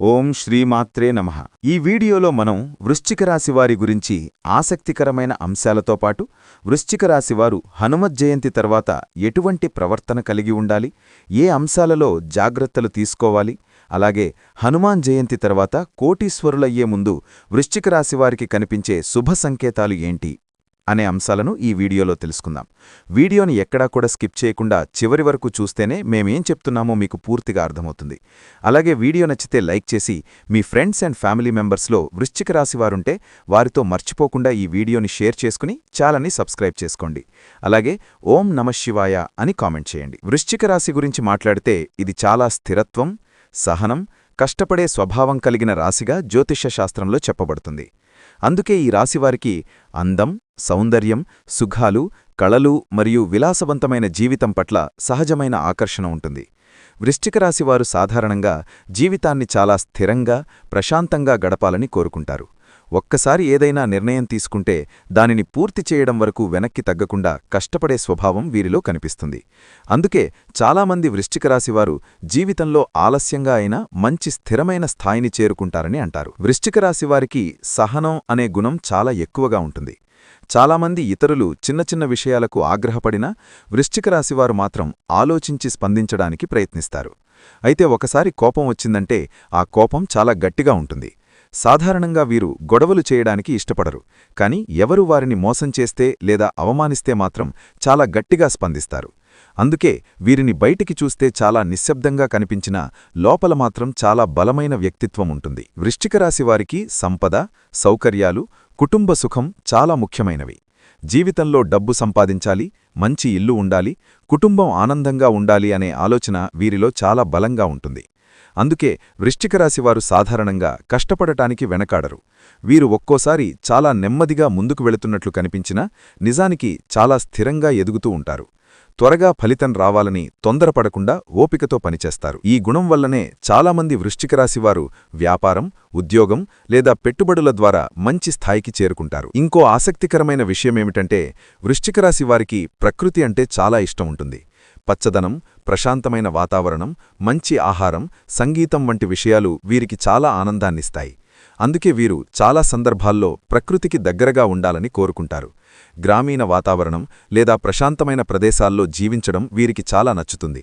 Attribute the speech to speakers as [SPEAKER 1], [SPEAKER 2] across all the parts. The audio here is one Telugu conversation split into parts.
[SPEAKER 1] ఓం శ్రీమాత్రే నమః. ఈ వీడియోలో మనం వృశ్చిక రాశి వారి గురించి ఆసక్తికరమైన అంశాలతో పాటు వృశ్చిక రాశి వారు హనుమత్ జయంతి తర్వాత ఎటువంటి ప్రవర్తన కలిగి ఉండాలి, ఏ అంశాలలో జాగ్రత్తలు తీసుకోవాలి, అలాగే హనుమాన్ జయంతి తర్వాత కోటీశ్వరులయ్యే ముందు వృశ్చిక రాశి వారికి కనిపించే శుభ సంకేతాలు ఏంటి అనే అంశాలను ఈ వీడియోలో తెలుసుకుందాం. వీడియోని ఎక్కడా కూడా స్కిప్ చేయకుండా చివరి వరకు చూస్తేనే మేమేం చెప్తున్నామో మీకు పూర్తిగా అర్థమవుతుంది. అలాగే వీడియో నచ్చితే లైక్ చేసి మీ ఫ్రెండ్స్ అండ్ ఫ్యామిలీ మెంబర్స్లో వృశ్చిక రాశి వారుంటే వారితో మర్చిపోకుండా ఈ వీడియోని షేర్ చేసుకుని ఛానల్ని సబ్స్క్రైబ్ చేసుకోండి. అలాగే ఓం నమఃశివాయ అని కామెంట్ చేయండి. వృశ్చిక రాశి గురించి మాట్లాడితే ఇది చాలా స్థిరత్వం, సహనం, కష్టపడే స్వభావం కలిగిన రాశిగా జ్యోతిష్య శాస్త్రంలో చెప్పబడుతుంది. అందుకే ఈ రాశివారికి అందం, సౌందర్యం, సుఖాలు, కళలు మరియు విలాసవంతమైన జీవితం పట్ల సహజమైన ఆకర్షణ ఉంటుంది. వృశ్చిక రాశివారు సాధారణంగా జీవితాన్ని చాలా స్థిరంగా, ప్రశాంతంగా గడపాలని కోరుకుంటారు. ఒక్కసారి ఏదైనా నిర్ణయం తీసుకుంటే దానిని పూర్తి చేయడం వరకు వెనక్కి తగ్గకుండా కష్టపడే స్వభావం వీరిలో కనిపిస్తుంది. అందుకే చాలామంది వృశ్చిక రాశివారు జీవితంలో ఆలస్యంగా అయినా మంచి స్థిరమైన స్థాయిని చేరుకుంటారని అంటారు. వృశ్చిక రాశివారికి సహనం అనే గుణం చాలా ఎక్కువగా ఉంటుంది. చాలామంది ఇతరులు చిన్న చిన్న విషయాలకు ఆగ్రహపడినా వృశ్చిక రాశివారు మాత్రం ఆలోచించి స్పందించడానికి ప్రయత్నిస్తారు. అయితే ఒకసారి కోపం వచ్చిందంటే ఆ కోపం చాలా గట్టిగా ఉంటుంది. సాధారణంగా వీరు గొడవలు చేయడానికి ఇష్టపడరు, కాని ఎవరు వారిని మోసం చేస్తే లేదా అవమానిస్తే మాత్రం చాలా గట్టిగా స్పందిస్తారు. అందుకే వీరిని బయటికి చూస్తే చాలా నిశ్శబ్దంగా కనిపించినా లోపల మాత్రం చాలా బలమైన వ్యక్తిత్వం ఉంటుంది. వృశ్చిక రాశి వారికి సంపద, సౌకర్యాలు, కుటుంబ సుఖం చాలా ముఖ్యమైనవి. జీవితంలో డబ్బు సంపాదించాలి, మంచి ఇల్లు ఉండాలి, కుటుంబం ఆనందంగా ఉండాలి అనే ఆలోచన వీరిలో చాలా బలంగా ఉంటుంది. అందుకే వృశ్చిక రాశివారు సాధారణంగా కష్టపడటానికి వెనకాడరు. వీరు ఒక్కోసారి చాలా నెమ్మదిగా ముందుకు వెళుతున్నట్లు కనిపించినా నిజానికి చాలా స్థిరంగా ఎదుగుతూ ఉంటారు. త్వరగా ఫలితం రావాలని తొందరపడకుండా ఓపికతో పనిచేస్తారు. ఈ గుణం వల్లనే చాలామంది వృశ్చిక రాశివారు వ్యాపారం, ఉద్యోగం లేదా పెట్టుబడుల ద్వారా మంచి స్థాయికి చేరుకుంటారు. ఇంకో ఆసక్తికరమైన విషయమేమిటంటే వృశ్చిక రాశివారికి ప్రకృతి అంటే చాలా ఇష్టం ఉంటుంది. పచ్చదనం, ప్రశాంతమైన వాతావరణం, మంచి ఆహారం, సంగీతం వంటి విషయాలు వీరికి చాలా ఆనందాన్నిస్తాయి. అందుకే వీరు చాలా సందర్భాల్లో ప్రకృతికి దగ్గరగా ఉండాలని కోరుకుంటారు. గ్రామీణ వాతావరణం లేదా ప్రశాంతమైన ప్రదేశాల్లో జీవించడం వీరికి చాలా నచ్చుతుంది.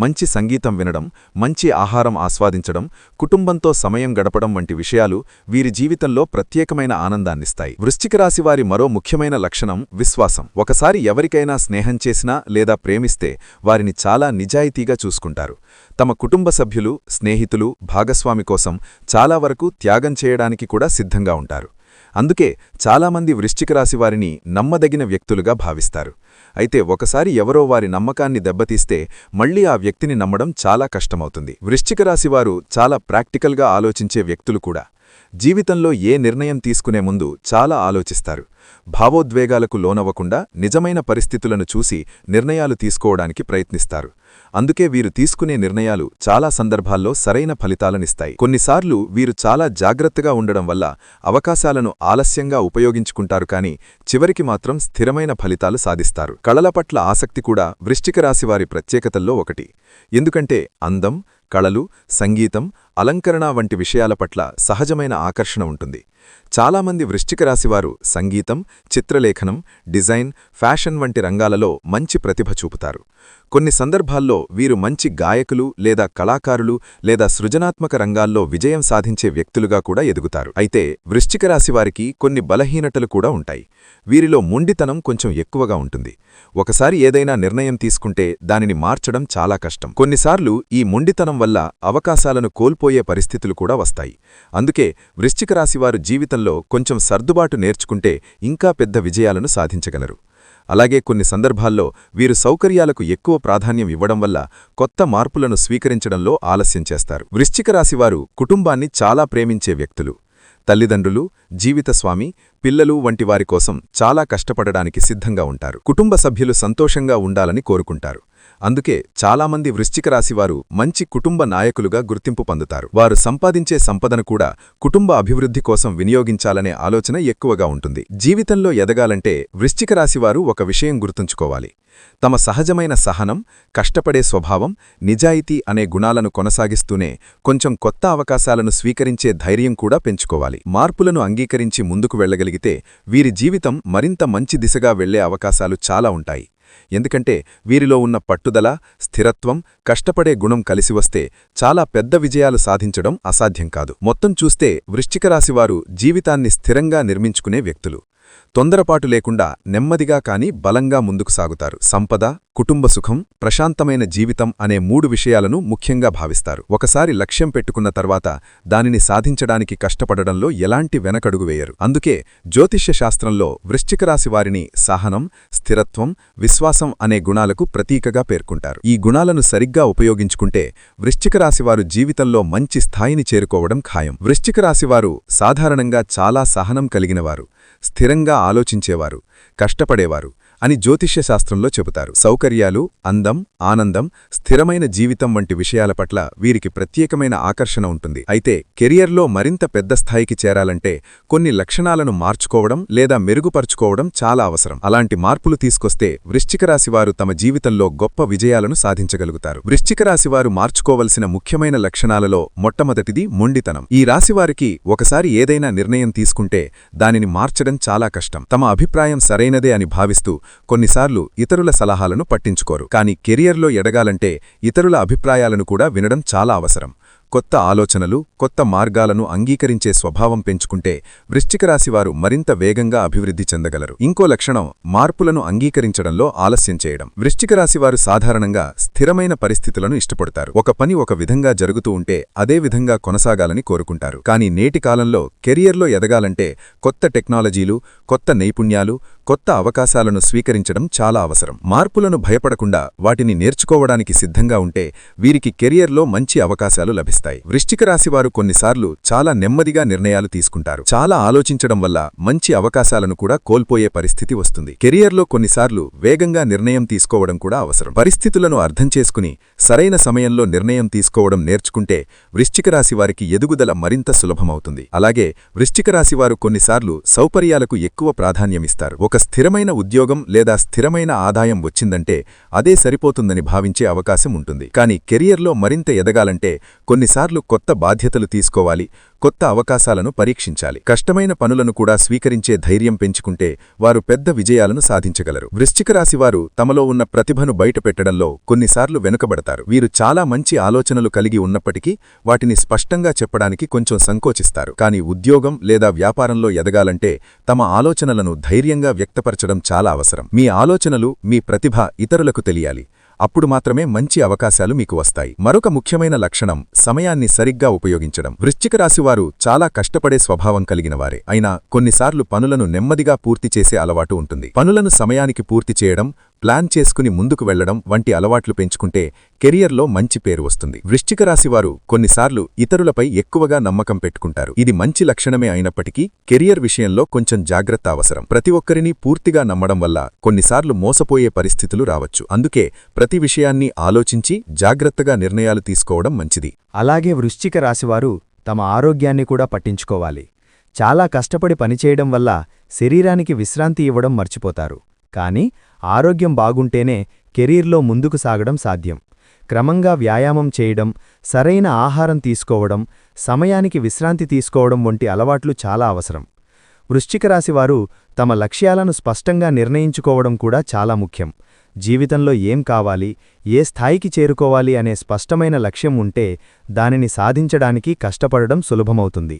[SPEAKER 1] మంచి సంగీతం వినడం, మంచి ఆహారం ఆస్వాదించడం, కుటుంబంతో సమయం గడపడం వంటి విషయాలు వీరి జీవితంలో ప్రత్యేకమైన ఆనందాన్నిస్తాయి. వృశ్చిక రాశివారి మరో ముఖ్యమైన లక్షణం విశ్వాసం. ఒకసారి ఎవరికైనా స్నేహం చేసినా లేదా ప్రేమిస్తే వారిని చాలా నిజాయితీగా చూసుకుంటారు. తమ కుటుంబ సభ్యులు, స్నేహితులు, భాగస్వామి కోసం చాలా వరకు త్యాగం చేయడానికి కూడా సిద్ధంగా ఉంటారు. అందుకే చాలామంది వృశ్చిక రాశివారిని నమ్మదగిన వ్యక్తులుగా భావిస్తారు. అయితే ఒకసారి ఎవరో వారి నమ్మకాన్ని దెబ్బతీస్తే మళ్లీ ఆ వ్యక్తిని నమ్మడం చాలా కష్టమవుతుంది. వృశ్చిక రాశివారు చాలా ప్రాక్టికల్గా ఆలోచించే వ్యక్తులు కూడా. జీవితంలో ఏ నిర్ణయం తీసుకునే ముందు చాలా ఆలోచిస్తారు. భావోద్వేగాలకు లోనవ్వకుండా నిజమైన పరిస్థితులను చూసి నిర్ణయాలు తీసుకోవడానికి ప్రయత్నిస్తారు. అందుకే వీరు తీసుకునే నిర్ణయాలు చాలా సందర్భాల్లో సరైన ఫలితాలనిస్తాయి. కొన్నిసార్లు వీరు చాలా జాగ్రత్తగా ఉండడం వల్ల అవకాశాలను ఆలస్యంగా ఉపయోగించుకుంటారు, కానీ చివరికి మాత్రం స్థిరమైన ఫలితాలు సాధిస్తారు. కళల పట్ల ఆసక్తి కూడా వృశ్చిక రాశివారి ప్రత్యేకతల్లో ఒకటి. ఎందుకంటే అందం, కళలు, సంగీతం, అలంకరణ వంటి విషయాల పట్ల సహజమైన ఆకర్షణ ఉంటుంది. చాలామంది వృశ్చిక రాశివారు సంగీతం, చిత్రలేఖనం, డిజైన్, ఫ్యాషన్ వంటి రంగాలలో మంచి ప్రతిభ చూపుతారు. కొన్ని సందర్భాల్లో వీరు మంచి గాయకులు లేదా కళాకారులు లేదా సృజనాత్మక రంగాల్లో విజయం సాధించే వ్యక్తులుగా కూడా ఎదుగుతారు. అయితే వృశ్చిక రాశివారికి కొన్ని బలహీనతలు కూడా ఉంటాయి. వీరిలో మొండితనం కొంచెం ఎక్కువగా ఉంటుంది. ఒకసారి ఏదైనా నిర్ణయం తీసుకుంటే దానిని మార్చడం చాలా కష్టం. కొన్నిసార్లు ఈ మొండితనం వల్ల అవకాశాలను కోల్పోయే పరిస్థితులు కూడా వస్తాయి. అందుకే వృశ్చిక రాశివారు జీవితంలో కొంచెం సర్దుబాటు నేర్చుకుంటే ఇంకా పెద్ద విజయాలను సాధించగలరు. అలాగే కొన్ని సందర్భాల్లో వీరు సౌకర్యాలకు ఎక్కువ ప్రాధాన్యం ఇవ్వడం వల్ల కొత్త మార్పులను స్వీకరించడంలో ఆలస్యం చేస్తారు. వృశ్చిక రాశివారు కుటుంబాన్ని చాలా ప్రేమించే వ్యక్తులు. తల్లిదండ్రులు, జీవితస్వామి, పిల్లలు వంటి వారి కోసం చాలా కష్టపడడానికి సిద్ధంగా ఉంటారు. కుటుంబ సభ్యులు సంతోషంగా ఉండాలని కోరుకుంటారు.
[SPEAKER 2] అందుకే చాలామంది వృశ్చిక రాశివారు మంచి కుటుంబ నాయకులుగా గుర్తింపు పొందుతారు. వారు సంపాదించే సంపదను కూడా కుటుంబ అభివృద్ధి కోసం వినియోగించాలనే ఆలోచన ఎక్కువగా ఉంటుంది. జీవితంలో ఎదగాలంటే వృశ్చిక రాశివారు ఒక విషయం గుర్తుంచుకోవాలి. తమ సహజమైన సహనం, కష్టపడే స్వభావం, నిజాయితీ అనే గుణాలను కొనసాగిస్తూనే కొంచెం కొత్త అవకాశాలను స్వీకరించే ధైర్యం కూడా పెంచుకోవాలి. మార్పులను అంగీకరించి ముందుకు వెళ్లగలిగితే వీరి జీవితం మరింత మంచి దిశగా వెళ్లే అవకాశాలు చాలా ఉంటాయి. ఎందుకంటే వీరిలో ఉన్న పట్టుదల, స్థిరత్వం, కష్టపడే గుణం కలిసివస్తే చాలా పెద్ద విజయాలు సాధించడం అసాధ్యం కాదు. మొత్తం చూస్తే వృశ్చిక రాశివారు జీవితాన్ని స్థిరంగా నిర్మించుకునే వ్యక్తులు. తొందరపాటు లేకుండా నెమ్మదిగా కాని బలంగా ముందుకు సాగుతారు. సంపద, కుటుంబ సుఖం, ప్రశాంతమైన జీవితం అనే 3 విషయాలను ముఖ్యంగా భావిస్తారు. ఒకసారి లక్ష్యం పెట్టుకున్న తర్వాత దానిని సాధించడానికి కష్టపడడంలో ఎలాంటి వెనకడుగు వేయరు. అందుకే జ్యోతిష్య శాస్త్రంలో వృశ్చిక రాశి వారిని సహనం, స్థిరత్వం, విశ్వాసం అనే గుణాలకు ప్రతీకగా పేర్కొంటారు. ఈ గుణాలను సరిగ్గా ఉపయోగించుకుంటే వృశ్చిక రాశివారు జీవితంలో మంచి స్థాయిని చేరుకోవడం ఖాయం. వృశ్చిక రాశివారు సాధారణంగా చాలా సహనం కలిగినవారు, స్థిరంగా ఆలోచించేవారు, కష్టపడేవారు అని జ్యోతిష్య శాస్త్రంలో చెబుతారు. సౌకర్యాలు, అందం, ఆనందం, స్థిరమైన జీవితం వంటి విషయాల పట్ల వీరికి ప్రత్యేకమైన ఆకర్షణ ఉంటుంది. అయితే కెరియర్లో మరింత పెద్ద స్థాయికి చేరాలంటే కొన్ని లక్షణాలను మార్చుకోవడం లేదా మెరుగుపరుచుకోవడం చాలా అవసరం. అలాంటి మార్పులు తీసుకొస్తే వృశ్చిక రాశివారు తమ జీవితంలో గొప్ప విజయాలను సాధించగలుగుతారు. వృశ్చిక రాశివారు మార్చుకోవలసిన ముఖ్యమైన లక్షణాలలో మొట్టమొదటిది మొండితనం. ఈ రాశివారికి ఒకసారి ఏదైనా నిర్ణయం తీసుకుంటే దానిని మార్చడం చాలా కష్టం. తమ అభిప్రాయం సరైనదే అని భావిస్తూ కొన్నిసార్లు ఇతరుల సలహాలను పట్టించుకోరు. కానీ కెరియర్లో ఎదగాలంటే ఇతరుల అభిప్రాయాలను కూడా వినడం చాలా అవసరం. కొత్త ఆలోచనలు, కొత్త మార్గాలను అంగీకరించే స్వభావం పెంచుకుంటే వృశ్చిక రాశివారు మరింత వేగంగా అభివృద్ధి చెందగలరు. ఇంకో లక్షణం మార్పులను అంగీకరించడంలో ఆలస్యం చేయడం. వృశ్చిక రాశివారు సాధారణంగా స్థిరమైన పరిస్థితులను ఇష్టపడతారు. ఒక పని ఒక విధంగా జరుగుతూ ఉంటే అదే విధంగా కొనసాగాలని కోరుకుంటారు. కానీ నేటి కాలంలో కెరియర్లో ఎదగాలంటే కొత్త టెక్నాలజీలు, కొత్త నైపుణ్యాలు, కొత్త అవకాశాలను స్వీకరించడం చాలా అవసరం. మార్పులను భయపడకుండా వాటిని నేర్చుకోవడానికి సిద్ధంగా ఉంటే వీరికి కెరియర్లో మంచి అవకాశాలు లభిస్తాయి. వృశ్చిక రాశివారు కొన్నిసార్లు చాలా నెమ్మదిగా నిర్ణయాలు తీసుకుంటారు. చాలా ఆలోచించడం వల్ల మంచి అవకాశాలను కూడా కోల్పోయే పరిస్థితి వస్తుంది. కెరియర్లో కొన్నిసార్లు వేగంగా నిర్ణయం తీసుకోవడం కూడా అవసరం. పరిస్థితులను అర్థం చేసుకుని సరైన సమయంలో నిర్ణయం తీసుకోవడం నేర్చుకుంటే వృశ్చిక రాశివారికి ఎదుగుదల మరింత సులభమవుతుంది. అలాగే వృశ్చిక రాశివారు కొన్నిసార్లు సౌకర్యాలకు ఎక్కువ ప్రాధాన్యమిస్తారు. ఒక స్థిరమైన ఉద్యోగం లేదా స్థిరమైన ఆదాయం వచ్చిందంటే అదే సరిపోతుందని భావించే అవకాశం ఉంటుంది. కానీ కెరియర్లో మరింత ఎదగాలంటే కొన్నిసార్లు కొత్త బాధ్యతలు తీసుకోవాలి, కొత్త అవకాశాలను పరీక్షించాలి. కష్టమైన పనులను కూడా స్వీకరించే ధైర్యం పెంచుకుంటే వారు పెద్ద విజయాలను సాధించగలరు. వృశ్చిక రాశివారు తమలో ఉన్న ప్రతిభను బయటపెట్టడంలో కొన్నిసార్లు వెనుకబడతారు. వీరు చాలా మంచి ఆలోచనలు కలిగి ఉన్నప్పటికీ వాటిని స్పష్టంగా చెప్పడానికి కొంచెం సంకోచిస్తారు. కానీ ఉద్యోగం లేదా వ్యాపారంలో ఎదగాలంటే తమ ఆలోచనలను ధైర్యంగా వ్యక్తపరచడం చాలా అవసరం. మీ ఆలోచనలు, మీ ప్రతిభ ఇతరులకు తెలియాలి. అప్పుడు మాత్రమే మంచి అవకాశాలు మీకు వస్తాయి. మరొక ముఖ్యమైన లక్షణం సమయాన్ని సరిగ్గా ఉపయోగించడం. వృశ్చిక రాశివారు చాలా కష్టపడే స్వభావం కలిగినవారే. అయినా కొన్నిసార్లు పనులను నెమ్మదిగా పూర్తి చేసే అలవాటు ఉంటుంది. పనులను సమయానికి పూర్తి చేయడం, ప్లాన్ చేసుకుని ముందుకు వెళ్లడం వంటి అలవాట్లు పెంచుకుంటే కెరియర్లో మంచి పేరు వస్తుంది. వృశ్చిక రాశివారు కొన్నిసార్లు ఇతరులపై ఎక్కువగా నమ్మకం పెట్టుకుంటారు. ఇది మంచి లక్షణమే అయినప్పటికీ కెరియర్ విషయంలో కొంచెం జాగ్రత్త అవసరం. ప్రతి ఒక్కరినీ పూర్తిగా నమ్మడం వల్ల కొన్నిసార్లు మోసపోయే పరిస్థితులు రావచ్చు. అందుకే ప్రతి విషయాన్ని ఆలోచించి జాగ్రత్తగా నిర్ణయాలు తీసుకోవడం మంచిది.
[SPEAKER 3] అలాగే వృశ్చిక రాశివారు తమ ఆరోగ్యాన్ని కూడా పట్టించుకోవాలి. చాలా కష్టపడి పనిచేయడం వల్ల శరీరానికి విశ్రాంతి ఇవ్వడం మర్చిపోతారు. కానీ ఆరోగ్యం బాగుంటేనే కెరీర్లో ముందుకు సాగడం సాధ్యం. క్రమంగా వ్యాయామం చేయడం, సరైన ఆహారం తీసుకోవడం, సమయానికి విశ్రాంతి తీసుకోవడం వంటి అలవాట్లు చాలా అవసరం. వృశ్చిక రాశివారు తమ లక్ష్యాలను స్పష్టంగా నిర్ణయించుకోవడం కూడా చాలా ముఖ్యం. జీవితంలో ఏం కావాలి, ఏ స్థాయికి చేరుకోవాలి అనే స్పష్టమైన లక్ష్యం ఉంటే దానిని సాధించడానికి కష్టపడడం సులభమవుతుంది.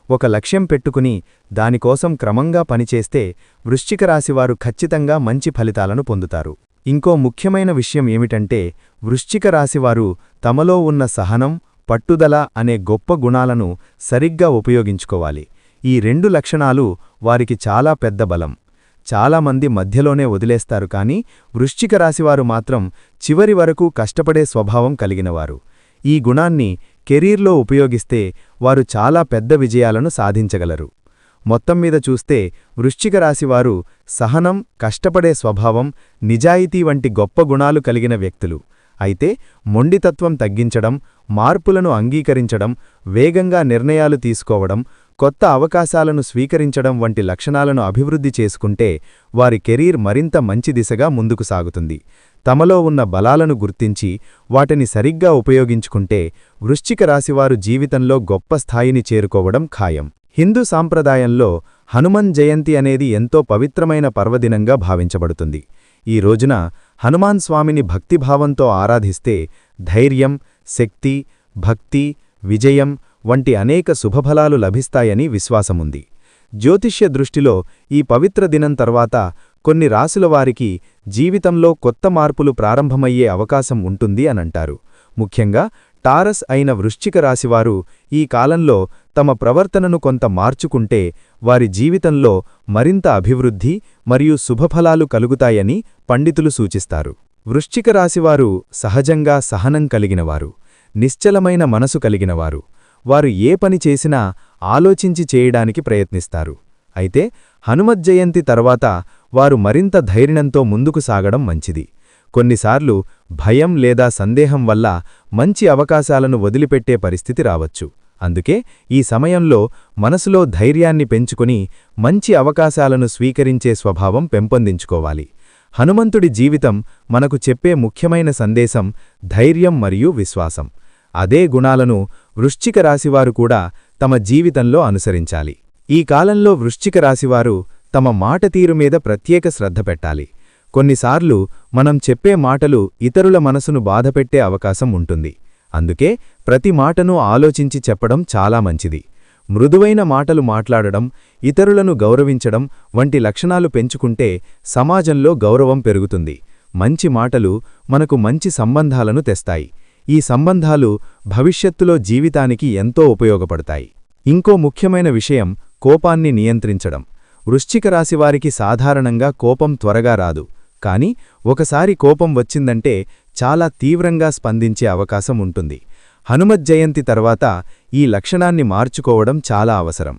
[SPEAKER 3] ఒక లక్ష్యం పెట్టుకుని దానికోసం క్రమంగా పనిచేస్తే వృశ్చిక రాశివారు ఖచ్చితంగా మంచి ఫలితాలను పొందుతారు. ఇంకో ముఖ్యమైన విషయం ఏమిటంటే వృశ్చిక రాశివారు తమలో ఉన్న సహనం, పట్టుదల అనే గొప్ప గుణాలను సరిగ్గా ఉపయోగించుకోవాలి. ఈ 2 లక్షణాలు వారికి చాలా పెద్ద బలం. చాలామంది మధ్యలోనే వదిలేస్తారు, కానీ వృశ్చిక రాశివారు మాత్రం చివరి వరకు కష్టపడే స్వభావం కలిగినవారు. ఈ గుణాన్ని కెరీర్లో ఉపయోగిస్తే వారు చాలా పెద్ద విజయాలను సాధించగలరు. మొత్తం మీద చూస్తే వృశ్చిక రాశివారు సహనం, కష్టపడే స్వభావం, నిజాయితీ వంటి గొప్ప గుణాలు కలిగిన వ్యక్తులు. అయితే మొండితత్వం తగ్గించడం, మార్పులను అంగీకరించడం, వేగంగా నిర్ణయాలు తీసుకోవడం, కొత్త అవకాశాలను స్వీకరించడం వంటి లక్షణాలను అభివృద్ధి చేసుకుంటే వారి కెరీర్ మరింత మంచి దిశగా ముందుకు సాగుతుంది. తమలో ఉన్న బలాలను గుర్తించి వాటిని సరిగ్గా ఉపయోగించుకుంటే వృశ్చిక రాశివారు జీవితంలో గొప్ప స్థాయిని చేరుకోవడం ఖాయం. హిందూ సాంప్రదాయంలో హనుమన్ జయంతి అనేది ఎంతో పవిత్రమైన పర్వదినంగా భావించబడుతుంది. ఈ రోజున హనుమాన్ స్వామిని భక్తిభావంతో ఆరాధిస్తే ధైర్యం, శక్తి, భక్తి, విజయం వంటి అనేక శుభఫలాలు లభిస్తాయని విశ్వాసముంది. జ్యోతిష్య దృష్టిలో ఈ పవిత్ర దినం తర్వాత కొన్ని రాశుల వారికి జీవితంలో కొత్త మార్పులు ప్రారంభమయ్యే అవకాశం ఉంటుంది అనంటారు. ముఖ్యంగా టారస్ అయిన వృశ్చిక రాశివారు ఈ కాలంలో తమ ప్రవర్తనను కొంత మార్చుకుంటే వారి జీవితంలో మరింత అభివృద్ధి మరియు శుభఫలాలు కలుగుతాయని పండితులు సూచిస్తారు. వృశ్చిక రాశివారు సహజంగా సహనం కలిగినవారు, నిశ్చలమైన మనసు కలిగినవారు. వారు ఏ పని చేసినా ఆలోచించి చేయడానికి ప్రయత్నిస్తారు. అయితే హనుమజ్జయంతి తర్వాత వారు మరింత ధైర్యంతో ముందుకు సాగడం మంచిది. కొన్నిసార్లు భయం లేదా సందేహం వల్ల మంచి అవకాశాలను వదిలిపెట్టే పరిస్థితి రావచ్చు. అందుకే ఈ సమయంలో మనసులో ధైర్యాన్ని పెంచుకుని మంచి అవకాశాలను స్వీకరించే స్వభావం పెంపొందించుకోవాలి. హనుమంతుడి జీవితం మనకు చెప్పే ముఖ్యమైన సందేశం ధైర్యం మరియు విశ్వాసం. అదే గుణాలను వృశ్చిక రాశివారు కూడా తమ జీవితంలో అనుసరించాలి. ఈ కాలంలో వృశ్చిక రాశివారు తమ మాట తీరు మీద ప్రత్యేక శ్రద్ధ పెట్టాలి. కొన్నిసార్లు మనం చెప్పే మాటలు ఇతరుల మనసును బాధపెట్టే అవకాశం ఉంటుంది. అందుకే ప్రతి మాటను ఆలోచించి చెప్పడం చాలా మంచిది. మృదువైన మాటలు మాట్లాడడం, ఇతరులను గౌరవించడం వంటి లక్షణాలు పెంచుకుంటే సమాజంలో గౌరవం పెరుగుతుంది. మంచి మాటలు మనకు మంచి సంబంధాలను తెస్తాయి. ఈ సంబంధాలు భవిష్యత్తులో జీవితానికి ఎంతో ఉపయోగపడతాయి. ఇంకో ముఖ్యమైన విషయం కోపాన్ని నియంత్రించడం. వృశ్చిక రాశివారికి సాధారణంగా కోపం త్వరగా రాదు. కాని ఒకసారి కోపం వచ్చిందంటే చాలా తీవ్రంగా స్పందించే అవకాశం ఉంటుంది. హనుమజ్జయంతి తర్వాత ఈ లక్షణాన్ని మార్చుకోవడం చాలా అవసరం.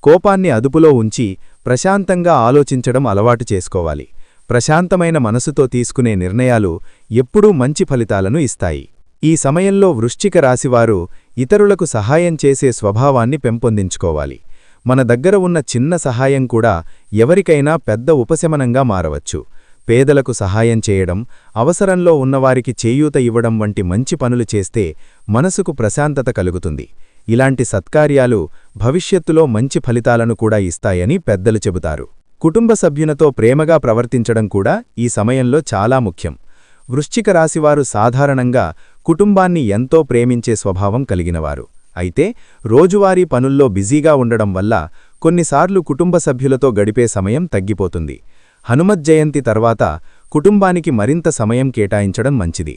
[SPEAKER 3] కోపాన్ని అదుపులో ఉంచి ప్రశాంతంగా ఆలోచించడం అలవాటు చేసుకోవాలి. ప్రశాంతమైన మనసుతో తీసుకునే నిర్ణయాలు ఎప్పుడూ మంచి ఫలితాలను ఇస్తాయి. ఈ సమయంలో వృశ్చిక రాశివారు ఇతరులకు సహాయం చేసే స్వభావాన్ని పెంపొందించుకోవాలి. మన దగ్గర ఉన్న చిన్న సహాయం కూడా ఎవరికైనా పెద్ద ఉపశమనంగా మారవచ్చు. పేదలకు సహాయం చేయడం, అవసరంలో ఉన్నవారికి చేయూత ఇవ్వడం వంటి మంచి పనులు చేస్తే మనసుకు ప్రశాంతత కలుగుతుంది. ఇలాంటి సత్కార్యాలు భవిష్యత్తులో మంచి ఫలితాలను కూడా ఇస్తాయని పెద్దలు చెబుతారు. కుటుంబ సభ్యులతో ప్రేమగా ప్రవర్తించడం కూడా ఈ సమయంలో చాలా ముఖ్యం. వృశ్చిక రాశివారు సాధారణంగా కుటుంబాన్ని ఎంతో ప్రేమించే స్వభావం కలిగినవారు. అయితే రోజువారీ పనుల్లో బిజీగా ఉండడం వల్ల కొన్నిసార్లు కుటుంబ సభ్యులతో గడిపే సమయం తగ్గిపోతుంది. హనుమజ్జయంతి తర్వాత కుటుంబానికి మరింత సమయం కేటాయించడం మంచిది.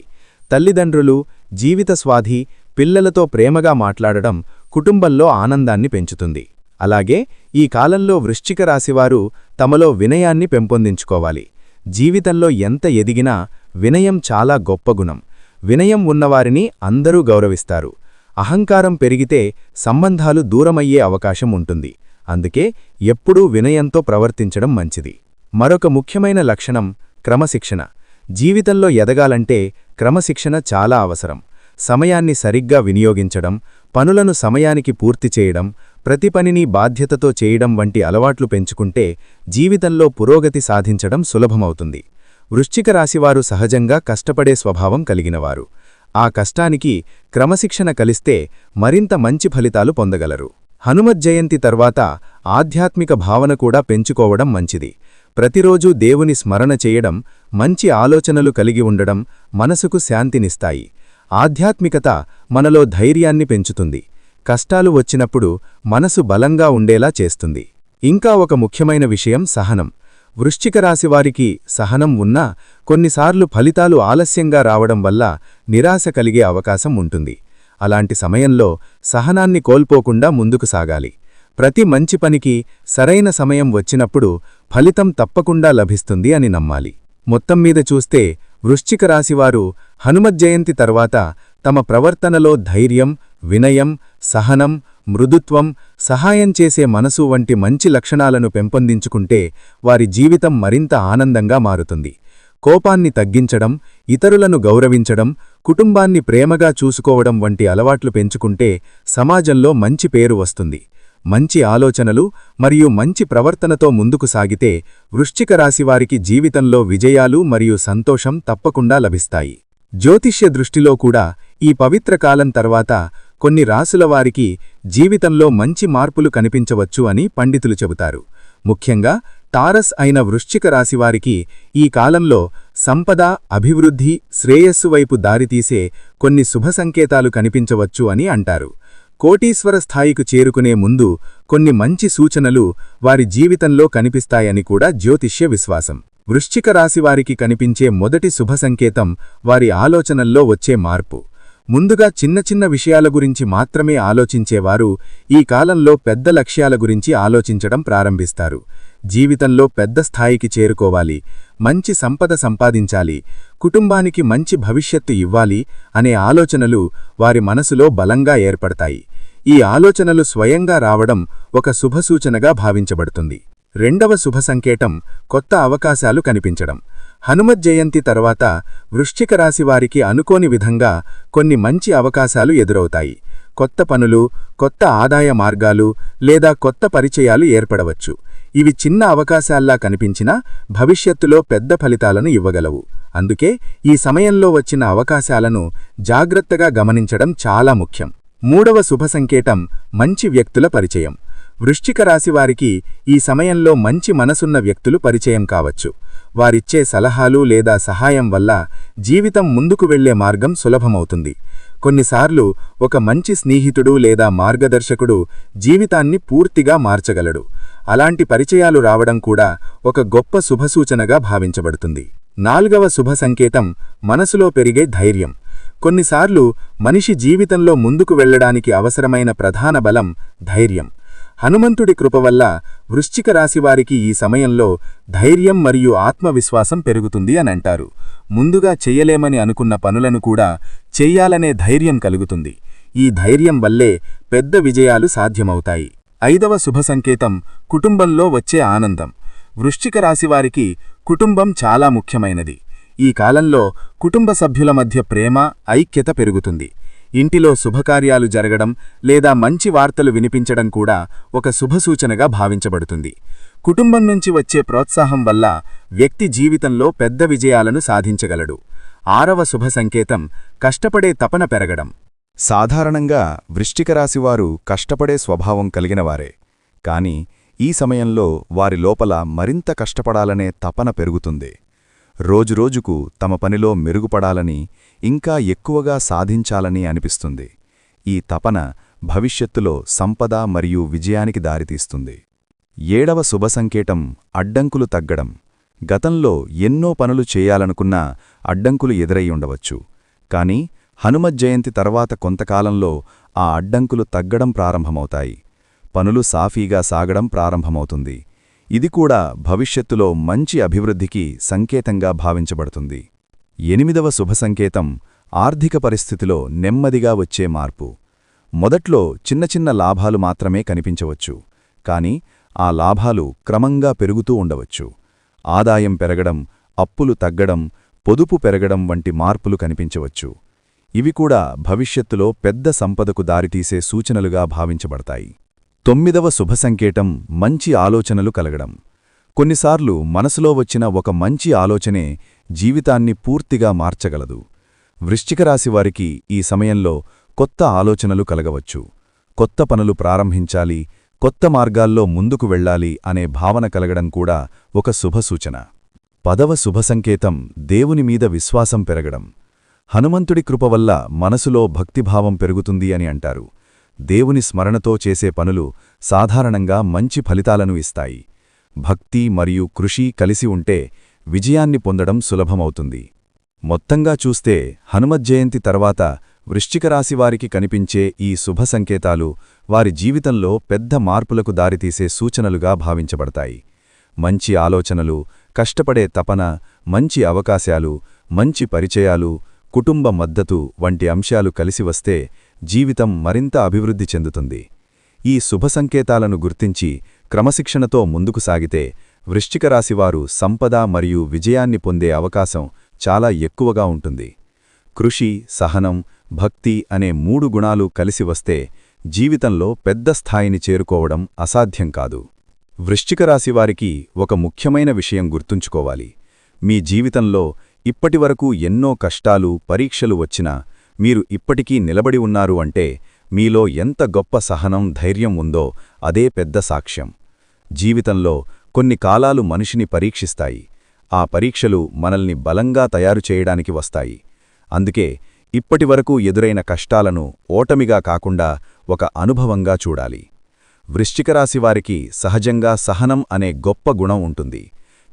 [SPEAKER 3] తల్లిదండ్రులు, జీవిత స్వాధి, పిల్లలతో ప్రేమగా మాట్లాడడం కుటుంబంలో ఆనందాన్ని పెంచుతుంది. అలాగే ఈ కాలంలో వృశ్చిక రాశివారు తమలో వినయాన్ని పెంపొందించుకోవాలి. జీవితంలో ఎంత ఎదిగినా వినయం చాలా గొప్ప గుణం. వినయం ఉన్నవారిని అందరూ గౌరవిస్తారు. అహంకారం పెరిగితే సంబంధాలు దూరమయ్యే అవకాశం ఉంటుంది. అందుకే ఎప్పుడూ వినయంతో ప్రవర్తించడం మంచిది. మరొక ముఖ్యమైన లక్షణం క్రమశిక్షణ. జీవితంలో ఎదగాలంటే క్రమశిక్షణ చాలా అవసరం. సమయాన్ని సరిగ్గా వినియోగించడం, పనులను సమయానికి పూర్తి చేయడం, ప్రతి పనిని బాధ్యతతో చేయడం వంటి అలవాట్లు పెంచుకుంటే జీవితంలో పురోగతి సాధించడం సులభమవుతుంది. వృశ్చిక రాశివారు సహజంగా కష్టపడే స్వభావం కలిగినవారు. ఆ కష్టానికి క్రమశిక్షణ కలిస్తే మరింత మంచి ఫలితాలు పొందగలరు. హనుమజ్జయంతి తర్వాత ఆధ్యాత్మిక భావన కూడా పెంచుకోవడం మంచిది. ప్రతిరోజూ దేవుని స్మరణ చేయడం, మంచి ఆలోచనలు కలిగి ఉండడం మనసుకు శాంతినిస్తాయి. ఆధ్యాత్మికత మనలో ధైర్యాన్ని పెంచుతుంది. కష్టాలు వచ్చినప్పుడు మనసు బలంగా ఉండేలా చేస్తుంది. ఇంకా ఒక ముఖ్యమైన విషయం సహనం. వృశ్చిక రాశివారికి సహనం ఉన్నా కొన్నిసార్లు ఫలితాలు ఆలస్యంగా రావడం వల్ల నిరాశ కలిగే అవకాశం ఉంటుంది. అలాంటి సమయంలో సహనాన్ని కోల్పోకుండా ముందుకు సాగాలి. ప్రతి మంచి పనికి సరైన సమయం వచ్చినప్పుడు ఫలితం తప్పకుండా లభిస్తుంది అని నమ్మాలి. మొత్తం మీద చూస్తే వృశ్చిక రాశివారు హనుమజ్జయంతి తర్వాత తమ ప్రవర్తనలో ధైర్యం,
[SPEAKER 2] వినయం, సహనం, మృదుత్వం, సహాయం చేసే మనసు వంటి మంచి లక్షణాలను పెంపొందించుకుంటే వారి జీవితం మరింత ఆనందంగా మారుతుంది. కోపాన్ని తగ్గించడం, ఇతరులను గౌరవించడం, కుటుంబాన్ని ప్రేమగా చూసుకోవడం వంటి అలవాట్లు పెంచుకుంటే సమాజంలో మంచి పేరు వస్తుంది. మంచి ఆలోచనలు మరియు మంచి ప్రవర్తనతో ముందుకు సాగితే వృశ్చిక రాశివారికి జీవితంలో విజయాలు మరియు సంతోషం తప్పకుండా లభిస్తాయి. జ్యోతిష్య దృష్టిలో కూడా ఈ పవిత్ర కాలం తర్వాత కొన్ని రాసుల వారికి జీవితంలో మంచి మార్పులు కనిపించవచ్చు అని పండితులు చెబుతారు. ముఖ్యంగా టారస్ అయిన వృశ్చిక రాశివారికి ఈ కాలంలో సంపద, అభివృద్ధి, శ్రేయస్సు వైపు దారితీసే కొన్ని శుభ సంకేతాలు కనిపించవచ్చు అని అంటారు. కోటీశ్వర స్థాయికి చేరుకునే ముందు కొన్ని మంచి సూచనలు వారి జీవితంలో కనిపిస్తాయని కూడా జ్యోతిష్య విశ్వాసం. వృశ్చిక రాశివారికి కనిపించే మొదటి శుభ సంకేతం వారి ఆలోచనల్లో వచ్చే మార్పు. ముందుగా చిన్న చిన్న విషయాల గురించి మాత్రమే ఆలోచించేవారు ఈ కాలంలో పెద్ద లక్ష్యాల గురించి ఆలోచించడం ప్రారంభిస్తారు. జీవితంలో పెద్ద స్థాయికి చేరుకోవాలి, మంచి సంపద సంపాదించాలి, కుటుంబానికి మంచి భవిష్యత్తు ఇవ్వాలి అనే ఆలోచనలు వారి మనసులో బలంగా ఏర్పడతాయి. ఈ ఆలోచనలు స్వయంగా రావడం ఒక శుభసూచనగా భావించబడుతుంది. రెండవ శుభ సంకేతం కొత్త అవకాశాలు కనిపించడం. హనుమత్ జయంతి తర్వాత వృశ్చిక రాశివారికి అనుకోని విధంగా కొన్ని మంచి అవకాశాలు ఎదురవుతాయి. కొత్త పనులు, కొత్త ఆదాయ మార్గాలు లేదా కొత్త పరిచయాలు ఏర్పడవచ్చు. ఇవి చిన్న అవకాశాల్లా కనిపించినా భవిష్యత్తులో పెద్ద ఫలితాలను ఇవ్వగలవు. అందుకే ఈ సమయంలో వచ్చిన అవకాశాలను జాగ్రత్తగా గమనించడం చాలా ముఖ్యం. మూడవ శుభ సంకేతం మంచి వ్యక్తుల పరిచయం. వృశ్చిక రాశివారికి ఈ సమయంలో మంచి మనసున్న వ్యక్తులు పరిచయం కావచ్చు. వారిచ్చే సలహాలు లేదా సహాయం వల్ల జీవితం ముందుకు వెళ్లే మార్గం సులభమవుతుంది. కొన్నిసార్లు ఒక మంచి స్నేహితుడు లేదా మార్గదర్శకుడు జీవితాన్ని పూర్తిగా మార్చగలడు. అలాంటి పరిచయాలు రావడం కూడా ఒక గొప్ప శుభసూచనగా భావించబడుతుంది. నాల్గవ శుభ సంకేతం మనసులో పెరిగే ధైర్యం. కొన్నిసార్లు మనిషి జీవితంలో ముందుకు వెళ్లడానికి అవసరమైన ప్రధాన బలం ధైర్యం. హనుమంతుడి కృప వల్ల వృశ్చిక రాశివారికి ఈ సమయంలో ధైర్యం మరియు ఆత్మవిశ్వాసం పెరుగుతుంది అని అంటారు. ముందుగా చెయ్యలేమని అనుకున్న పనులను కూడా చెయ్యాలనే ధైర్యం కలుగుతుంది. ఈ ధైర్యం వల్లే పెద్ద విజయాలు సాధ్యమవుతాయి. ఐదవ శుభ సంకేతం కుటుంబంలో వచ్చే ఆనందం. వృశ్చిక రాశివారికి కుటుంబం చాలా ముఖ్యమైనది. ఈ కాలంలో కుటుంబ సభ్యుల మధ్య ప్రేమ, ఐక్యత పెరుగుతుంది. ఇంటిలో శుభకార్యాలు జరగడం లేదా మంచి వార్తలు వినిపించడం కూడా ఒక శుభసూచనగా భావించబడుతుంది. కుటుంబం నుంచి వచ్చే ప్రోత్సాహం వల్ల వ్యక్తి జీవితంలో పెద్ద విజయాలను సాధించగలడు. ఆరవ శుభ సంకేతం కష్టపడే తపన పెరగడం.
[SPEAKER 1] సాధారణంగా వృశ్చిక రాశివారు కష్టపడే స్వభావం కలిగినవారే. కాని ఈ సమయంలో వారి లోపల మరింత కష్టపడాలనే తపన పెరుగుతుంది. రోజురోజుకు తమ పనిలో మెరుగుపడాలని, ఇంకా ఎక్కువగా సాధించాలని అనిపిస్తుంది. ఈ తపన భవిష్యత్తులో సంపద మరియు విజయానికి దారితీస్తుంది. ఏడవ శుభ సంకేతం అడ్డంకులు తగ్గడం. గతంలో ఎన్నో పనులు చేయాలనుకున్నా అడ్డంకులు ఎదురై ఉండవచ్చు. కాని హనుమత్ జయంతి తర్వాత కొంతకాలంలో ఆ అడ్డంకులు తగ్గడం ప్రారంభమవుతాయి. పనులు సాఫీగా సాగడం ప్రారంభమవుతుంది. ఇది కూడా భవిష్యత్తులో మంచి అభివృద్ధికి సంకేతంగా భావించబడుతుంది. ఎనిమిదవ శుభ సంకేతం ఆర్థిక పరిస్థితిలో నెమ్మదిగా వచ్చే మార్పు. మొదట్లో చిన్న చిన్న లాభాలు మాత్రమే కనిపించవచ్చు. కాని ఆ లాభాలు క్రమంగా పెరుగుతూ ఉండవచ్చు. ఆదాయం పెరగడం, అప్పులు తగ్గడం, పొదుపు పెరగడం వంటి మార్పులు కనిపించవచ్చు. ఇవి కూడా భవిష్యత్తులో పెద్ద సంపదకు దారితీసే సూచనలుగా భావించబడతాయి. తొమ్మిదవ శుభ సంకేతం మంచి ఆలోచనలు కలగడం. కొన్నిసార్లు మనసులో వచ్చిన ఒక మంచి ఆలోచనే జీవితాన్ని పూర్తిగా మార్చగలదు. వృశ్చిక రాశివారికి ఈ సమయంలో కొత్త ఆలోచనలు కలగవచ్చు. కొత్త పనులు ప్రారంభించాలి, కొత్త మార్గాల్లో ముందుకు వెళ్ళాలి అనే భావన కలగడం కూడా ఒక శుభసూచన. పదవ శుభ సంకేతం దేవుని మీద విశ్వాసం పెరగడం. హనుమంతుడి కృప వల్ల మనసులో భక్తిభావం పెరుగుతుంది అని అంటారు. దేవుని స్మరణతో చేసే పనులు సాధారణంగా మంచి ఫలితాలను ఇస్తాయి. భక్తి మరియు కృషి కలిసి ఉంటే విజయాన్ని పొందడం సులభమవుతుంది. మొత్తంగా చూస్తే హనుమత్ జయంతి తర్వాత వృశ్చిక రాశివారికి కనిపించే ఈ శుభ సంకేతాలు వారి జీవితంలో పెద్ద మార్పులకు దారితీసే సూచనలుగా భావించబడతాయి. మంచి ఆలోచనలు, కష్టపడే తపన, మంచి అవకాశాలు, మంచి పరిచయాలు,
[SPEAKER 2] కుటుంబ మద్దతు వంటి అంశాలు కలిసి వస్తే జీవితం మరింత అభివృద్ధి చెందుతుంది. ఈ శుభ సంకేతాలను గుర్తించి క్రమశిక్షణతో ముందుకు సాగితే వృశ్చిక రాశివారు సంపద మరియు విజయాన్ని పొందే అవకాశం చాలా ఎక్కువగా ఉంటుంది. కృషి, సహనం, భక్తి అనే 3 గుణాలు కలిసి వస్తే జీవితంలో పెద్ద స్థాయిని చేరుకోవడం అసాధ్యం కాదు. వృశ్చిక రాశివారికి ఒక ముఖ్యమైన విషయం గుర్తుంచుకోవాలి. మీ జీవితంలో ఇప్పటివరకు ఎన్నో కష్టాలు, పరీక్షలు వచ్చినా మీరు ఇప్పటికీ నిలబడి ఉన్నారు అంటే మీలో ఎంత గొప్ప సహనం, ధైర్యం ఉందో అదే పెద్ద సాక్ష్యం. జీవితంలో కొన్ని కాలాలు మనిషిని పరీక్షిస్తాయి. ఆ పరీక్షలు మనల్ని బలంగా తయారు చేయడానికి వస్తాయి. అందుకే ఇప్పటివరకు ఎదురైన కష్టాలను ఓటమిగా కాకుండా ఒక అనుభవంగా చూడాలి. వృశ్చిక రాశివారికి సహజంగా సహనం అనే గొప్ప గుణం ఉంటుంది.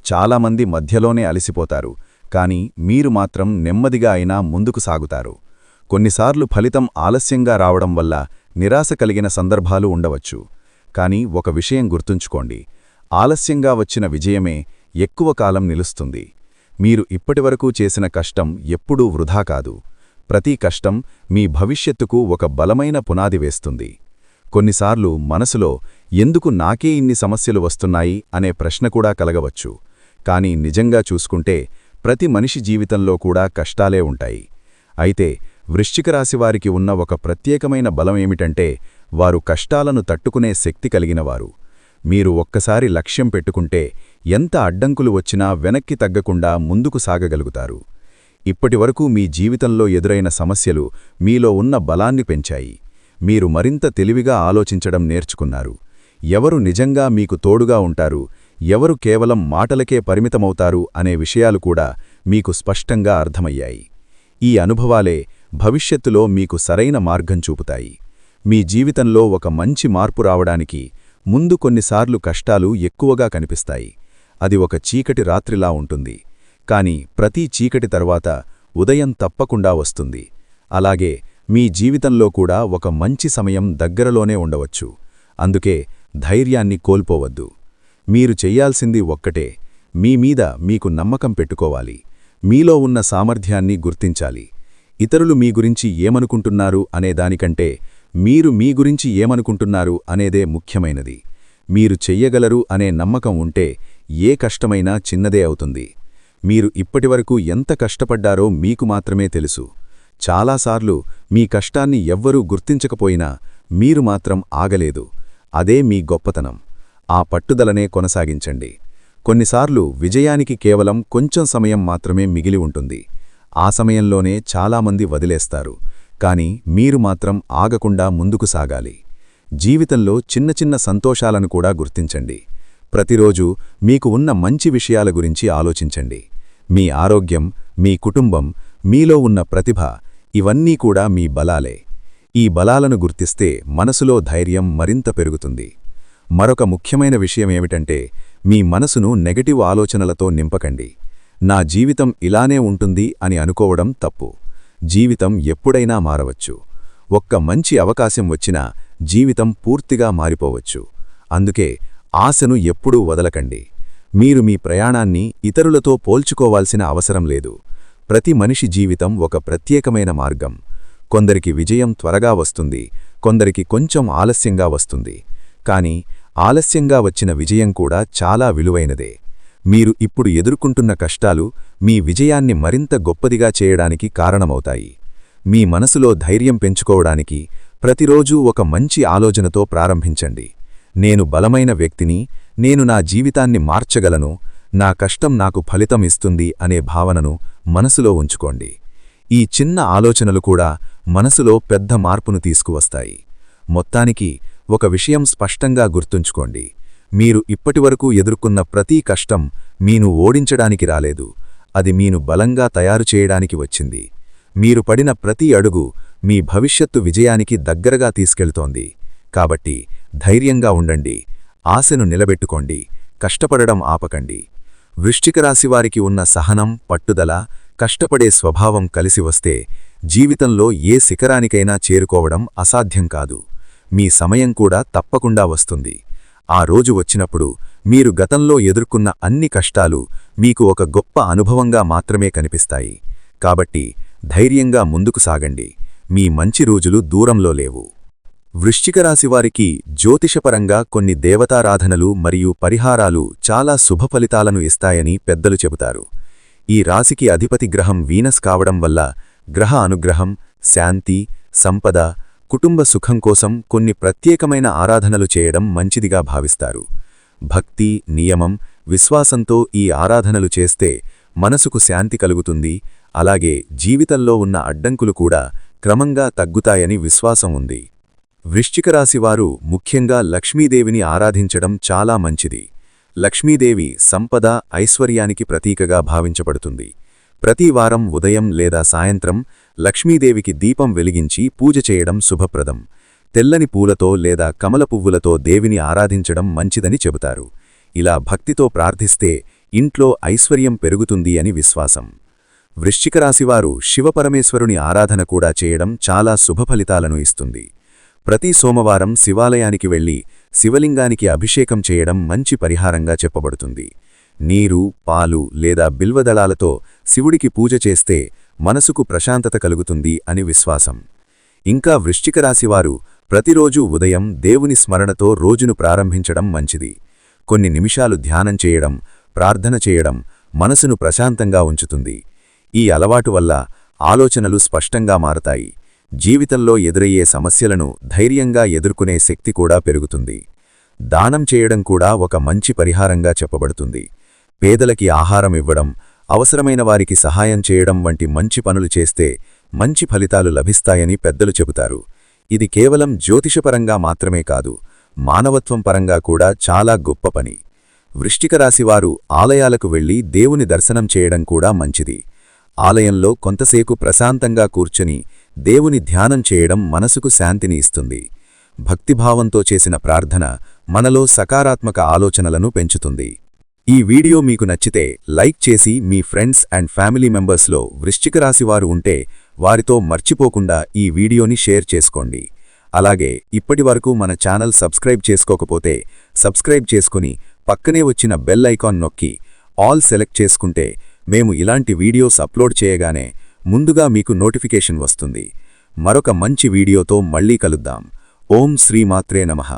[SPEAKER 2] చాలామంది మధ్యలోనే అలసిపోతారు, కానీ మీరు మాత్రం నెమ్మదిగా అయినా ముందుకు సాగుతారు. కొన్నిసార్లు ఫలితం ఆలస్యంగా రావడం వల్ల నిరాశ కలిగిన సందర్భాలు ఉండవచ్చు. కానీ ఒక విషయం గుర్తుంచుకోండి, ఆలస్యంగా వచ్చిన విజయమే ఎక్కువ కాలం నిలుస్తుంది. మీరు ఇప్పటివరకు చేసిన కష్టం ఎప్పుడూ వృధా కాదు. ప్రతి కష్టం మీ భవిష్యత్తుకు ఒక బలమైన పునాది వేస్తుంది. కొన్నిసార్లు మనసులో ఎందుకు నాకే ఇన్ని సమస్యలు వస్తున్నాయి అనే ప్రశ్న కూడా కలగవచ్చు. కానీ నిజంగా చూసుకుంటే ప్రతి మనిషి జీవితంలో కూడా కష్టాలే ఉంటాయి. అయితే వృశ్చిక రాశివారికి ఉన్న ఒక ప్రత్యేకమైన బలం ఏమిటంటే వారు కష్టాలను తట్టుకునే శక్తి కలిగినవారు. మీరు ఒక్కసారి లక్ష్యం పెట్టుకుంటే ఎంత అడ్డంకులు వచ్చినా వెనక్కి తగ్గకుండా ముందుకు సాగగలుగుతారు. ఇప్పటివరకు మీ జీవితంలో ఎదురైన సమస్యలు మీలో ఉన్న బలాన్ని పెంచాయి. మీరు మరింత తెలివిగా ఆలోచించడం నేర్చుకున్నారు. ఎవరు నిజంగా మీకు తోడుగా ఉంటారు, ఎవరు కేవలం మాటలకే పరిమితమవుతారు అనే విషయాలు కూడా మీకు స్పష్టంగా అర్థమయ్యాయి. ఈ అనుభవాలే భవిష్యత్తులో మీకు సరైన మార్గం చూపుతాయి. మీ జీవితంలో ఒక మంచి మార్పు రావడానికి ముందు కొన్నిసార్లు కష్టాలు ఎక్కువగా కనిపిస్తాయి. అది ఒక చీకటి రాత్రిలా ఉంటుంది. కానీ ప్రతి చీకటి తర్వాత ఉదయం తప్పకుండా వస్తుంది. అలాగే మీ జీవితంలో కూడా ఒక మంచి సమయం దగ్గరలోనే ఉండవచ్చు. అందుకే ధైర్యాన్ని కోల్పోవద్దు. మీరు చెయ్యాల్సింది ఒక్కటే, మీ మీద మీకు నమ్మకం పెట్టుకోవాలి. మీలో ఉన్న సామర్థ్యాన్ని గుర్తించాలి. ఇతరులు మీ గురించి ఏమనుకుంటున్నారు అనేదానికంటే మీరు మీ గురించి ఏమనుకుంటున్నారు అనేదే ముఖ్యమైనది. మీరు చెయ్యగలరు అనే నమ్మకం ఉంటే ఏ కష్టమైనా చిన్నదే అవుతుంది. మీరు ఇప్పటివరకు ఎంత కష్టపడ్డారో మీకు మాత్రమే తెలుసు. చాలాసార్లు మీ కష్టాన్ని ఎవ్వరూ గుర్తించకపోయినా మీరు మాత్రం ఆగలేదు. అదే మీ గొప్పతనం. ఆ పట్టుదలనే కొనసాగించండి. కొన్నిసార్లు విజయానికి కేవలం కొంచెం సమయం మాత్రమే మిగిలి ఉంటుంది. ఆ సమయంలోనే చాలామంది వదిలేస్తారు. కానీ మీరు మాత్రం ఆగకుండా ముందుకు సాగాలి. జీవితంలో చిన్న చిన్న సంతోషాలను కూడా గుర్తించండి. ప్రతిరోజూ మీకు ఉన్న మంచి విషయాల గురించి ఆలోచించండి. మీ ఆరోగ్యం, మీ కుటుంబం, మీలో ఉన్న ప్రతిభ ఇవన్నీ కూడా మీ బలాలే. ఈ బలాలను గుర్తిస్తే మనసులో ధైర్యం మరింత పెరుగుతుంది. మరొక ముఖ్యమైన విషయమేమిటంటే మీ మనసును నెగటివ్ ఆలోచనలతో నింపకండి. నా జీవితం ఇలానే ఉంటుంది అని అనుకోవడం తప్పు. జీవితం ఎప్పుడైనా మారవచ్చు. ఒక్క మంచి అవకాశం వచ్చినా జీవితం పూర్తిగా మారిపోవచ్చు. అందుకే ఆశను ఎప్పుడూ వదలకండి. మీరు మీ ప్రయాణాన్ని ఇతరులతో పోల్చుకోవాల్సిన అవసరం లేదు. ప్రతి మనిషి జీవితం ఒక ప్రత్యేకమైన మార్గం. కొందరికి విజయం త్వరగా వస్తుంది, కొందరికి కొంచెం ఆలస్యంగా వస్తుంది. కానీ ఆలస్యంగా వచ్చిన విజయం కూడా చాలా విలువైనదే. మీరు ఇప్పుడు ఎదుర్కొంటున్న కష్టాలు మీ విజయాన్ని మరింత గొప్పదిగా చేయడానికి కారణమవుతాయి. మీ మనసులో ధైర్యం పెంచుకోవడానికి ప్రతిరోజూ ఒక మంచి ఆలోచనతో ప్రారంభించండి. నేను బలమైన వ్యక్తిని, నేను నా జీవితాన్ని మార్చగలను, నా కష్టం నాకు ఫలితం ఇస్తుంది అనే భావనను మనసులో ఉంచుకోండి. ఈ చిన్న ఆలోచనలు కూడా మనసులో పెద్ద మార్పును తీసుకువస్తాయి. మొత్తానికి ఒక విషయం స్పష్టంగా గుర్తుంచుకోండి. మీరు ఇప్పటివరకు ఎదుర్కొన్న ప్రతి కష్టం మీను ఓడించడానికి రాలేదు. అది మీను బలంగా తయారు చేయడానికి వచ్చింది. మీరు పడిన ప్రతి అడుగు మీ భవిష్యత్తు విజయానికి దగ్గరగా తీసుకెళ్తోంది. కాబట్టి ధైర్యంగా ఉండండి, ఆశను నిలబెట్టుకోండి, కష్టపడడం ఆపకండి. వృశ్చిక రాశివారికి ఉన్న సహనం, పట్టుదల, కష్టపడే స్వభావం కలిసి వస్తే జీవితంలో ఏ శిఖరానికైనా చేరుకోవడం అసాధ్యం కాదు. మీ సమయం కూడా తప్పకుండా వస్తుంది. ఆ రోజు వచ్చినప్పుడు మీరు గతంలో ఎదుర్కొన్న అన్ని కష్టాలు మీకు ఒక గొప్ప అనుభవంగా మాత్రమే కనిపిస్తాయి. కాబట్టి ధైర్యంగా ముందుకు సాగండి. మీ మంచి రోజులు దూరంలో లేవు. వృశ్చిక రాశివారికి జ్యోతిషపరంగా కొన్ని దేవతారాధనలు మరియు పరిహారాలు చాలా శుభ ఫలితాలను ఇస్తాయని పెద్దలు చెబుతారు. ఈ రాశికి అధిపతి గ్రహం వీనస్ కావడం వల్ల గ్రహ అనుగ్రహం, శాంతి, సంపద, కుటుంబ సుఖం కోసం కొన్ని ప్రత్యేకమైన ఆరాధనలు చేయడం మంచిదిగా భావిస్తారు. భక్తి, నియమం, విశ్వాసంతో ఈ ఆరాధనలు చేస్తే మనసుకు శాంతి కలుగుతుంది. అలాగే జీవితంలో ఉన్న అడ్డంకులు కూడా క్రమంగా తగ్గుతాయని విశ్వాసం ఉంది. వృశ్చిక రాశివారు ముఖ్యంగా లక్ష్మీదేవిని ఆరాధించడం చాలా మంచిది. లక్ష్మీదేవి సంపద, ఐశ్వర్యానికి ప్రతీకగా భావించబడుతుంది. ప్రతి వారం ఉదయం లేదా సాయంత్రం లక్ష్మీదేవికి దీపం వెలిగించి పూజ చేయడం శుభప్రదం. తెల్లని పూలతో లేదా కమల పువ్వులతో దేవిని ఆరాధించడం మంచిదని చెబుతారు. ఇలా భక్తితో ప్రార్థిస్తే ఇంట్లో ఐశ్వర్యం పెరుగుతుంది అని విశ్వాసం. వృశ్చిక రాశివారు శివపరమేశ్వరుని ఆరాధన కూడా చేయడం చాలా శుభఫలితాలను ఇస్తుంది. ప్రతి సోమవారం శివాలయానికి వెళ్లి శివలింగానికి అభిషేకం చేయడం మంచి పరిహారంగా చెప్పబడుతుంది. నీరు, పాలు లేదా బిల్వదళాలతో శివుడికి పూజ చేస్తే మనసుకు ప్రశాంతత కలుగుతుంది అని విశ్వాసం. ఇంకా వృశ్చిక రాశివారు ప్రతిరోజూ ఉదయం దేవుని స్మరణతో రోజును ప్రారంభించడం మంచిది. కొన్ని నిమిషాలు ధ్యానం చేయడం, ప్రార్థన చేయడం మనసును ప్రశాంతంగా ఉంచుతుంది. ఈ అలవాటు వల్ల ఆలోచనలు స్పష్టంగా మారతాయి. జీవితంలో ఎదురయ్యే సమస్యలను ధైర్యంగా ఎదుర్కొనే శక్తి కూడా పెరుగుతుంది. దానం చేయడం కూడా ఒక మంచి పరిహారంగా చెప్పబడుతుంది. పేదలకి ఆహారం ఇవ్వడం, అవసరమైన వారికి సహాయం చేయడం వంటి మంచి పనులు చేస్తే మంచి ఫలితాలు లభిస్తాయని పెద్దలు చెబుతారు. ఇది కేవలం జ్యోతిషపరంగా మాత్రమే కాదు, మానవత్వం పరంగా కూడా చాలా గొప్ప పని. వృశ్చిక రాశివారు ఆలయాలకు వెళ్లి దేవుని దర్శనం చేయడం కూడా మంచిది. ఆలయంలో కొంతసేపు ప్రశాంతంగా కూర్చుని దేవుని ధ్యానం చేయడం మనసుకు శాంతిని ఇస్తుంది. భక్తిభావంతో చేసిన ప్రార్థన మనలో సకారాత్మక ఆలోచనలను పెంచుతుంది. ఈ వీడియో మీకు నచ్చితే లైక్ చేసి మీ ఫ్రెండ్స్ అండ్ ఫ్యామిలీ మెంబర్స్లో వృశ్చిక రాశివారు ఉంటే వారితో మర్చిపోకుండా ఈ వీడియోని షేర్ చేసుకోండి. అలాగే ఇప్పటివరకు మన ఛానల్ సబ్స్క్రైబ్ చేసుకోకపోతే సబ్స్క్రైబ్ చేసుకుని పక్కనే వచ్చిన బెల్ ఐకాన్ నొక్కి ఆల్ సెలెక్ట్ చేసుకుంటే మేము ఇలాంటి వీడియోస్ అప్లోడ్ చేయగానే ముందుగా మీకు నోటిఫికేషన్ వస్తుంది. మరొక మంచి వీడియోతో మళ్ళీ కలుద్దాం. ఓం శ్రీమాత్రే నమః.